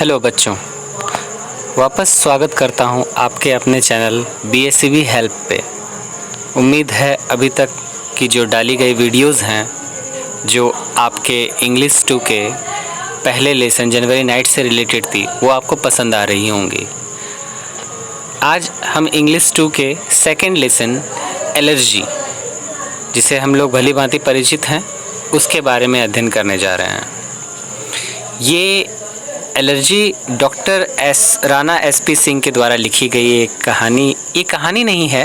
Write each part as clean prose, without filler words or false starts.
Hello बच्चों, वापस स्वागत करता हूं आपके अपने चैनल BSCB हेल्प पे। उम्मीद है अभी तक की जो डाली गई वीडियोस हैं, जो आपके इंग्लिश 2 के पहले लेसन जनवरी नाइट से रिलेटेड थी, वो आपको पसंद आ रही होंगी। आज हम इंग्लिश 2 के सेकंड लेसन एलर्जी, जिसे हम लोग भली भांति परिचित हैं, उसके बारे में अध्ययन करने जा रहे हैं। ये allergy doctor Rana SP Singh के द्वारा लिखी गई एक कहानी, ये कहानी नहीं है,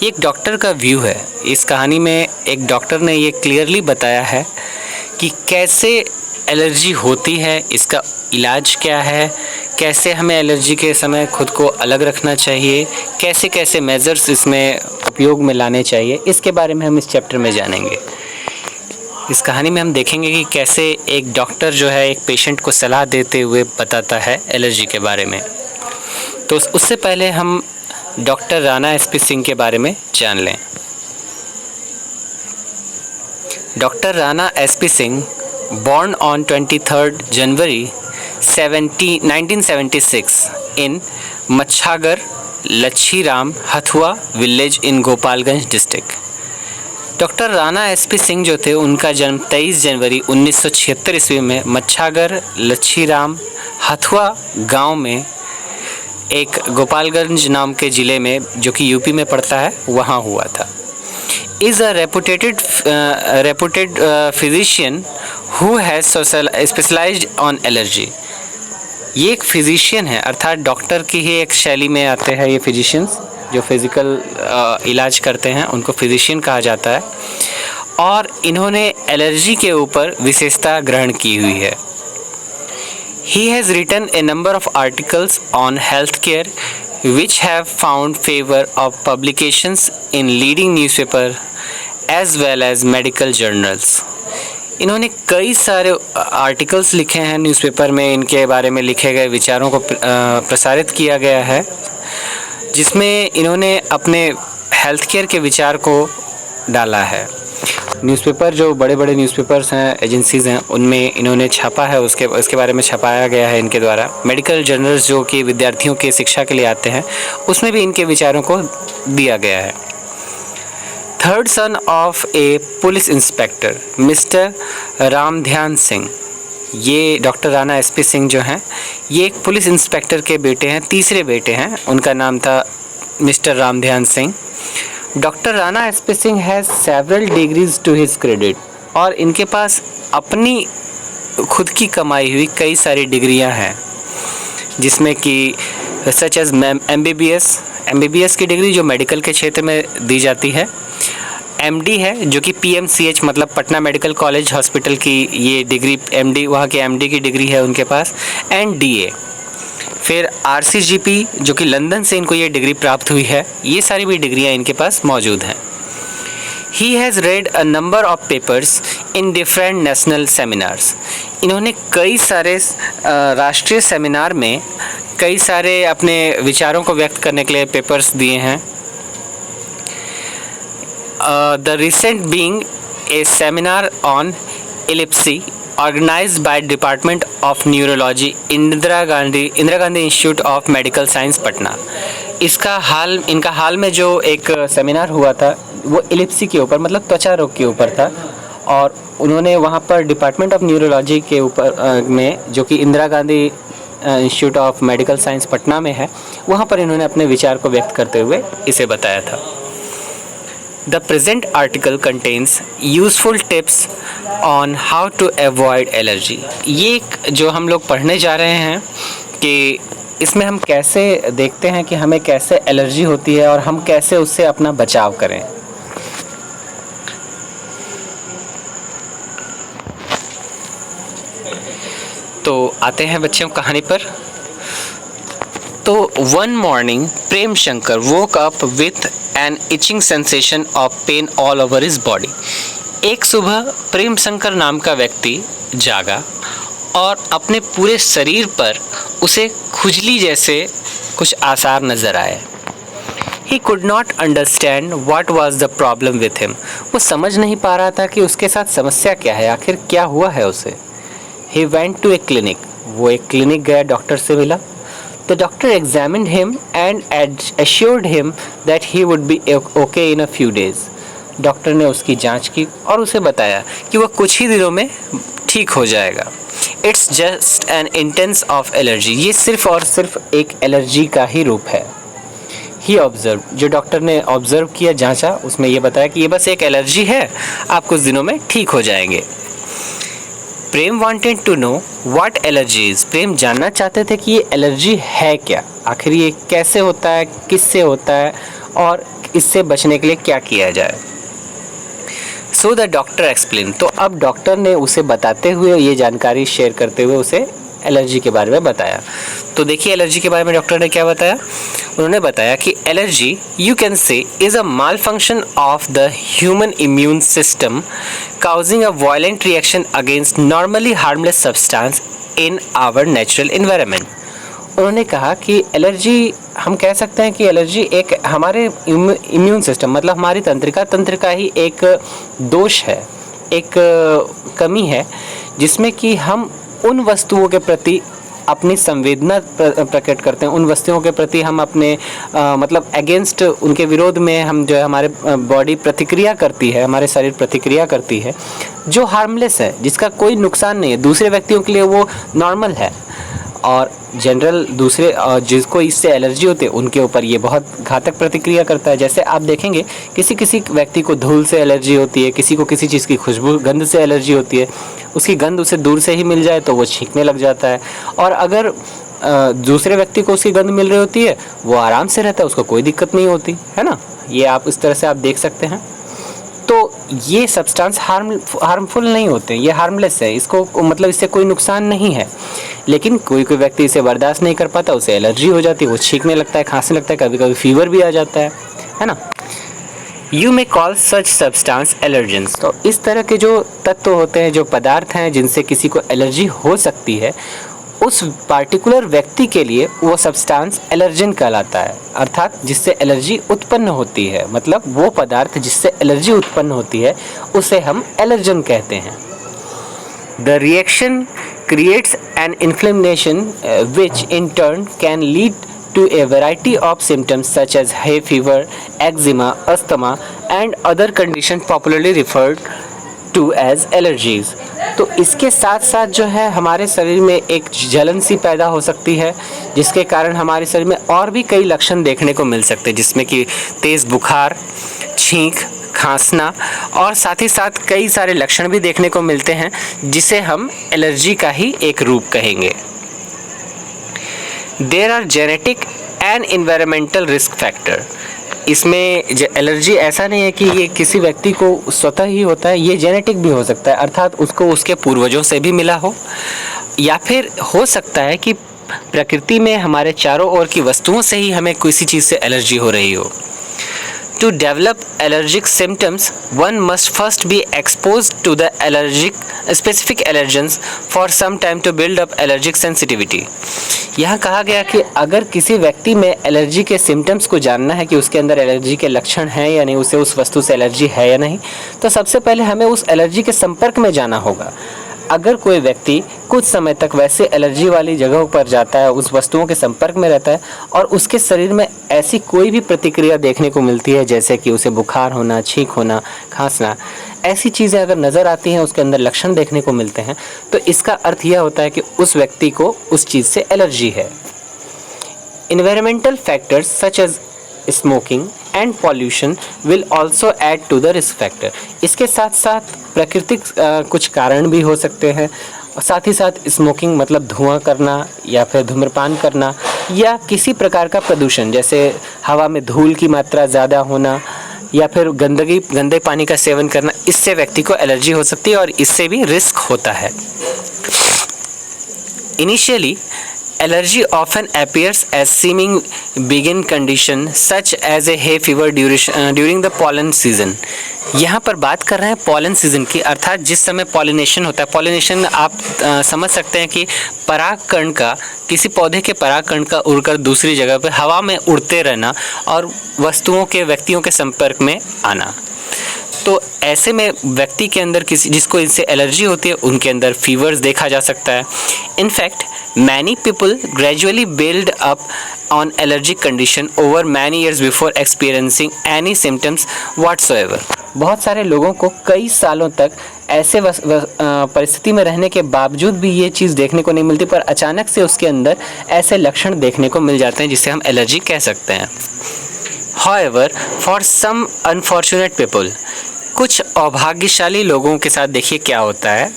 ये एक डॉक्टर का व्यू है। इस कहानी में एक डॉक्टर ने ये क्लियरली बताया है कि कैसे एलर्जी होती है, इसका इलाज क्या है, कैसे हमें एलर्जी के समय खुद को अलग रखना चाहिए, कैसे कैसे मेजर्स इसमें उपयोग में लाने चाहिए, इसके बारे में हम इस चैप्टर में जानेंगे। इस कहानी में हम देखेंगे कि कैसे एक डॉक्टर जो है एक पेशेंट को सलाह देते हुए बताता है एलर्जी के बारे में। तो उससे पहले हम डॉक्टर राणा SP सिंह के बारे में जान लें। Doctor Rana SP Singh, born on 23rd January 1976 in Machhagar Lachhiram Hathua village in Gopalganj district. Doctor Rana SP Singh जो थे, उनका जन्म 23 जनवरी 1976 ईस्वी में मच्छागर लच्छीराम हथुआ गांव में एक गोपालगंज नाम के ज़िले में, जो कि UP में पड़ता है, वहां हुआ था। Is a reputed physician who has specialized on allergy. ये एक फिजिशियन है, अर्थात डॉक्टर की ही एक शैली में आते हैं ये फिजिशियंस, जो फिज़िकल इलाज करते हैं उनको फिजिशियन कहा जाता है, और इन्होंने एलर्जी के ऊपर विशेषता ग्रहण की हुई है। He has written a number of articles on healthcare which have found favor of publications in leading newspaper as well as medical journals. इन्होंने कई सारे आर्टिकल्स लिखे हैं न्यूज़पेपर में, इनके बारे में लिखे गए विचारों को प्रसारित किया गया है, जिसमें इन्होंने अपने हेल्थ केयर के विचार को डाला है। न्यूज़पेपर, जो बड़े बड़े न्यूज़पेपर्स हैं, एजेंसीज़ हैं, उनमें इन्होंने छापा है, उसके बारे में छपाया गया है इनके द्वारा। मेडिकल जर्नल्स जो कि विद्यार्थियों की शिक्षा के लिए आते हैं, उसमें भी इनके विचारों को दिया गया है। Third son of A police inspector mister Ramdhyan Singh, ये डॉक्टर राणा SP सिंह जो हैं, ये एक पुलिस इंस्पेक्टर के बेटे हैं, तीसरे बेटे हैं। उनका नाम था mister Ramdhyan Singh. Doctor Rana SP Singh has several degrees to his credit, और इनके पास अपनी खुद की कमाई हुई कई सारी डिग्रियां हैं, जिसमें कि सच एज MBBS की डिग्री, जो मेडिकल के क्षेत्र में दी जाती है। MD है, जो कि PMCH मतलब पटना मेडिकल कॉलेज हॉस्पिटल की ये डिग्री, MD, वहाँ के MD की डिग्री है उनके पास, एंड DA। फिर RCGP, जो कि लंदन से इनको ये डिग्री प्राप्त हुई है। ये सारी भी डिग्रियाँ इनके पास मौजूद हैं। He has read a number of papers in different national seminars. इन्होंने कई सारे राष्ट्रीय सेमिनार में कई सारे अपने विचारों को व्यक्त करने के लिए पेपर्स दिए हैं। The recent being a seminar on epilepsy organized by Department of Neurology, Indira Gandhi institute of medical science Patna. इनका हाल में जो एक सेमिनार हुआ था, वो एपिलेप्सी के ऊपर, मतलब त्वचा रोग के ऊपर था, और उन्होंने वहाँ पर डिपार्टमेंट ऑफ न्यूरोलॉजी के ऊपर में, जो कि Indira Gandhi institute of medical science Patna में है, वहाँ पर इन्होंने अपने विचार को व्यक्त करते हुए इसे बताया था। The present article contains useful tips on how to avoid allergy. ये जो हम लोग पढ़ने जा रहे हैं कि इसमें हम कैसे देखते हैं कि हमें कैसे एलर्जी होती है और हम कैसे उससे अपना बचाव करें। तो आते हैं बच्चों कहानी पर। तो one morning Prem Shankar woke up with an itching sensation of pain all over his body. एक सुबह प्रेम शंकर नाम का व्यक्ति जागा और अपने पूरे शरीर पर उसे खुजली जैसे कुछ आसार नजर आए। He could not understand what was the problem with him. वो समझ नहीं पा रहा था कि उसके साथ समस्या क्या है, आखिर क्या हुआ है उसे। He went to a clinic. वो एक क्लिनिक गया, डॉक्टर से मिला. The doctor examined him and assured him that he would be okay in a few days. Doctor ने उसकी जांच की और उसे बताया कि वह कुछ ही दिनों में ठीक हो जाएगा. It's just an intense of allergy. ये सिर्फ और सिर्फ एक एलर्जी का ही रूप है. He observed. जो डॉक्टर ने ऑब्जर्व किया, जांचा, उसमें ये बताया कि ये बस एक एलर्जी है, आप कुछ दिनों में ठीक हो जाएंगे. Prem wanted to know what allergy is. Prem जानना चाहते थे कि ये एलर्जी है क्या, आखिर ये कैसे होता है, किससे होता है और इससे बचने के लिए क्या किया जाए. So the doctor explain. तो अब डॉक्टर ने उसे बताते हुए, ये जानकारी शेयर करते हुए उसे एलर्जी के बारे में बताया. तो देखिए एलर्जी के बारे में डॉक्टर ने क्या बताया. उन्होंने बताया कि allergy you can say is a mall function of the human immune system causing a violent reaction against normally harmless substance in our natural environment. उन्होंने कहा कि एलर्जी, हम कह सकते हैं कि एलर्जी एक हमारे इम्यून सिस्टम, मतलब हमारी तंत्र का ही एक दोष है, एक कमी है, जिसमें कि हम उन वस्तुओं के प्रति अपनी संवेदना प्रकट करते हैं, उन वस्तुओं के प्रति हम अपने मतलब अगेंस्ट, उनके विरोध में हम जो है हमारे बॉडी प्रतिक्रिया करती है, हमारे शरीर प्रतिक्रिया करती है, जो हार्मलेस है, जिसका कोई नुकसान नहीं है, दूसरे व्यक्तियों के लिए वो नॉर्मल है. और जनरल दूसरे जिसको इससे एलर्जी होती है उनके ऊपर ये बहुत घातक प्रतिक्रिया करता है. जैसे आप देखेंगे किसी व्यक्ति को धूल से एलर्जी होती है, किसी को किसी चीज़ की खुशबू, गंध से एलर्जी होती है, उसकी गंध उसे दूर से ही मिल जाए तो वो छींकने लग जाता है. और अगर दूसरे व्यक्ति को उसकी गंध मिल रही होती है, वो आराम से रहता है, उसको कोई दिक्कत नहीं होती है ना. ये आप इस तरह से आप देख सकते हैं. तो ये सब्सटेंस हार्मफुल नहीं होते, ये हार्मलेस है, इसको मतलब इससे कोई नुकसान नहीं है. लेकिन कोई व्यक्ति इसे बर्दाश्त नहीं कर पाता, उसे एलर्जी हो जाती है, वो छींकने लगता है, खांसने लगता है, कभी कभी फीवर भी आ जाता है ना. You may call such substance allergens. तो इस तरह के जो तत्व होते हैं, जो पदार्थ हैं जिनसे किसी को एलर्जी हो सकती है, उस पार्टिकुलर व्यक्ति के लिए वो सब्सटेंस एलर्जन कहलाता है, अर्थात जिससे एलर्जी उत्पन्न होती है. मतलब वो पदार्थ जिससे एलर्जी उत्पन्न होती है उसे हम एलर्जन कहते हैं. The reaction creates an inflammation which in turn can lead to a variety of symptoms such as hay fever, eczema, asthma and other conditions popularly referred to as allergies. तो इसके साथ साथ जो है हमारे शरीर में एक जलन सी पैदा हो सकती है, जिसके कारण हमारे शरीर में और भी कई लक्षण देखने को मिल सकते हैं, जिसमें कि तेज़ बुखार, छींक, खांसना और साथ ही साथ कई सारे लक्षण भी देखने को मिलते हैं, जिसे हम एलर्जी का ही एक रूप कहेंगे. There are genetic and environmental risk factor. इसमें एलर्जी ऐसा नहीं है कि ये किसी व्यक्ति को स्वतः ही होता है, ये जेनेटिक भी हो सकता है, अर्थात उसको उसके पूर्वजों से भी मिला हो, या फिर हो सकता है कि प्रकृति में हमारे चारों ओर की वस्तुओं से ही हमें किसी चीज़ से एलर्जी हो रही हो. To develop allergic symptoms, one must first be exposed to the specific allergens for some time to build up allergic sensitivity. यहाँ कहा गया कि अगर किसी व्यक्ति में एलर्जी के सिम्टम्स को जानना है कि उसके अंदर एलर्जी के लक्षण हैं या नहीं, उसे उस वस्तु से एलर्जी है या नहीं, तो सबसे पहले हमें उस एलर्जी के संपर्क में जाना होगा. अगर कोई व्यक्ति कुछ समय तक वैसे एलर्जी वाली जगहों पर जाता है, उस वस्तुओं के संपर्क में रहता है और उसके शरीर में ऐसी कोई भी प्रतिक्रिया देखने को मिलती है, जैसे कि उसे बुखार होना, छींक होना, खांसना, ऐसी चीज़ें अगर नज़र आती हैं, उसके अंदर लक्षण देखने को मिलते हैं, तो इसका अर्थ यह होता है कि उस व्यक्ति को उस चीज़ से एलर्जी है. Environmental factors such as smoking and pollution will also add to the risk factor. इसके साथ साथ प्राकृतिक कुछ कारण भी हो सकते हैं, और साथ ही साथ स्मोकिंग मतलब धुआं करना या फिर धूम्रपान करना, या किसी प्रकार का प्रदूषण, जैसे हवा में धूल की मात्रा ज़्यादा होना या फिर गंदे पानी का सेवन करना, इससे व्यक्ति को एलर्जी हो सकती है और इससे भी रिस्क होता है. Initially allergy often appears as seeming begin condition such as a hay fever during the pollen season. यहाँ पर बात कर रहे हैं पॉलन सीजन की, अर्थात जिस समय पॉलिनेशन होता है. पॉलिनेशन आप समझ सकते हैं कि परागकण का, किसी पौधे के परागकण का उड़कर दूसरी जगह पर हवा में उड़ते रहना और वस्तुओं के, व्यक्तियों के संपर्क में आना. तो ऐसे में व्यक्ति के अंदर किसी जिसको इनसे एलर्जी होती है उनके अंदर फीवर्स देखा जा सकता है। In fact many people gradually build up on allergic condition over many years before experiencing any symptoms whatsoever. बहुत सारे लोगों को कई सालों तक ऐसे परिस्थिति में रहने के बावजूद भी ये चीज़ देखने को नहीं मिलती, पर अचानक से उसके अंदर ऐसे लक्षण देखने को मिल जाते हैं जिसे हम एलर्जी कह सकते हैं। However, for some unfortunate people, कुछ अभाग्यशाली लोगों के साथ देखिए क्या होता है।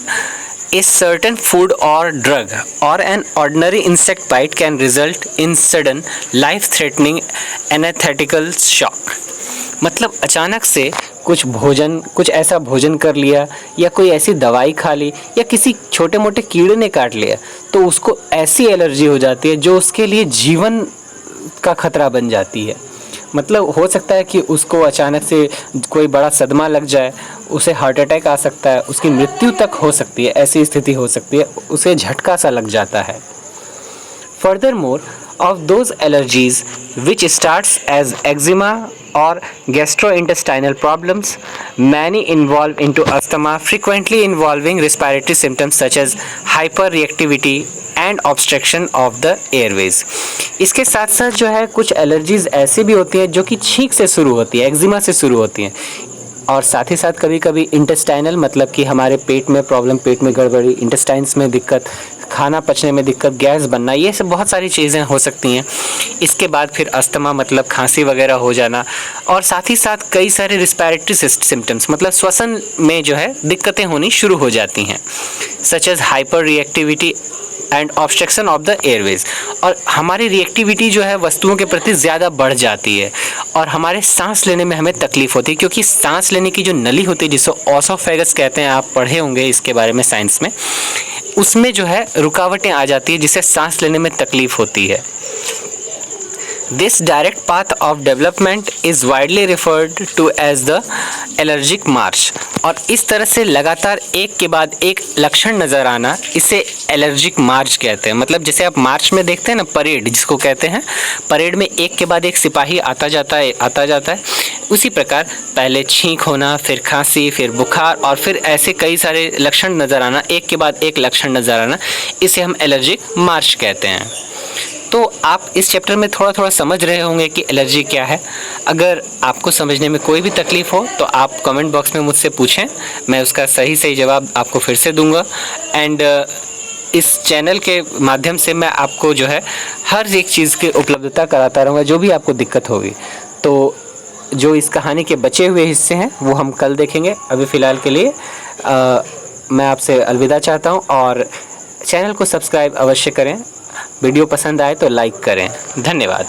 A certain food or drug or an ordinary insect bite can result in sudden life-threatening anaesthetical shock। मतलब अचानक से कुछ ऐसा भोजन कर लिया या कोई ऐसी दवाई खा ली या किसी छोटे मोटे कीड़े ने काट लिया तो उसको ऐसी एलर्जी हो जाती है जो उसके लिए जीवन का खतरा बन जाती है। मतलब हो सकता है कि उसको अचानक से कोई बड़ा सदमा लग जाए, उसे हार्ट अटैक आ सकता है, उसकी मृत्यु तक हो सकती है, ऐसी स्थिति हो सकती है, उसे झटका सा लग जाता है। Furthermore, of those allergies which starts as eczema or gastrointestinal problems, many involve into asthma, frequently involving respiratory symptoms such as hyperreactivity and obstruction of the airways। इसके साथ साथ जो है कुछ एलर्जीज़ ऐसी भी होती हैं जो कि छींक से शुरू होती है, एक्जिमा से शुरू होती हैं, और साथ ही साथ कभी कभी इंटेस्टाइनल मतलब कि हमारे पेट में प्रॉब्लम, पेट में गड़बड़ी, इंटेस्टाइन्स में दिक्कत, खाना पचने में दिक्कत, गैस बनना, ये सब बहुत सारी चीज़ें हो सकती हैं। इसके बाद फिर अस्थमा मतलब खांसी वगैरह हो जाना, और साथ ही साथ कई सारे रिस्पायरेटरी सिम्टम्स मतलब श्वसन में जो है दिक्कतें होनी शुरू हो जाती हैं, such as hyper reactivity and obstruction of the airways. और हमारी रिएक्टिविटी जो है वस्तुओं के प्रति ज़्यादा बढ़ जाती है और हमारे सांस लेने में हमें तकलीफ़ होती है, क्योंकि सांस लेने की जो नली होती है जिसको ऑसोफेगस कहते हैं, आप पढ़े होंगे इसके बारे में साइंस में, उसमें जो है रुकावटें आ जाती है जिससे सांस लेने में तकलीफ़ होती है। This direct path of development is widely referred to as the allergic march। और इस तरह से लगातार एक के बाद एक लक्षण नज़र आना, इसे एलर्जिक मार्च कहते हैं। मतलब जैसे आप मार्च में देखते हैं ना, परेड जिसको कहते हैं, परेड में एक के बाद एक सिपाही आता जाता है, उसी प्रकार पहले छींक होना, फिर खांसी, फिर बुखार, और फिर ऐसे कई सारे लक्षण नज़र आना, एक के बाद एक लक्षण नज़र आना, इसे हम एलर्जिक मार्च कहते हैं। तो आप इस चैप्टर में थोड़ा थोड़ा समझ रहे होंगे कि एलर्जी क्या है। अगर आपको समझने में कोई भी तकलीफ़ हो तो आप कमेंट बॉक्स में मुझसे पूछें, मैं उसका सही जवाब आपको फिर से दूंगा। एंड इस चैनल के माध्यम से मैं आपको जो है हर एक चीज़ की उपलब्धता कराता रहूँगा जो भी आपको दिक्कत होगी। तो जो इस कहानी के बचे हुए हिस्से हैं वो हम कल देखेंगे। अभी फ़िलहाल के लिए मैं आपसे अलविदा चाहता हूँ, और चैनल को सब्सक्राइब अवश्य करें। वीडियो पसंद आए तो लाइक करें। धन्यवाद।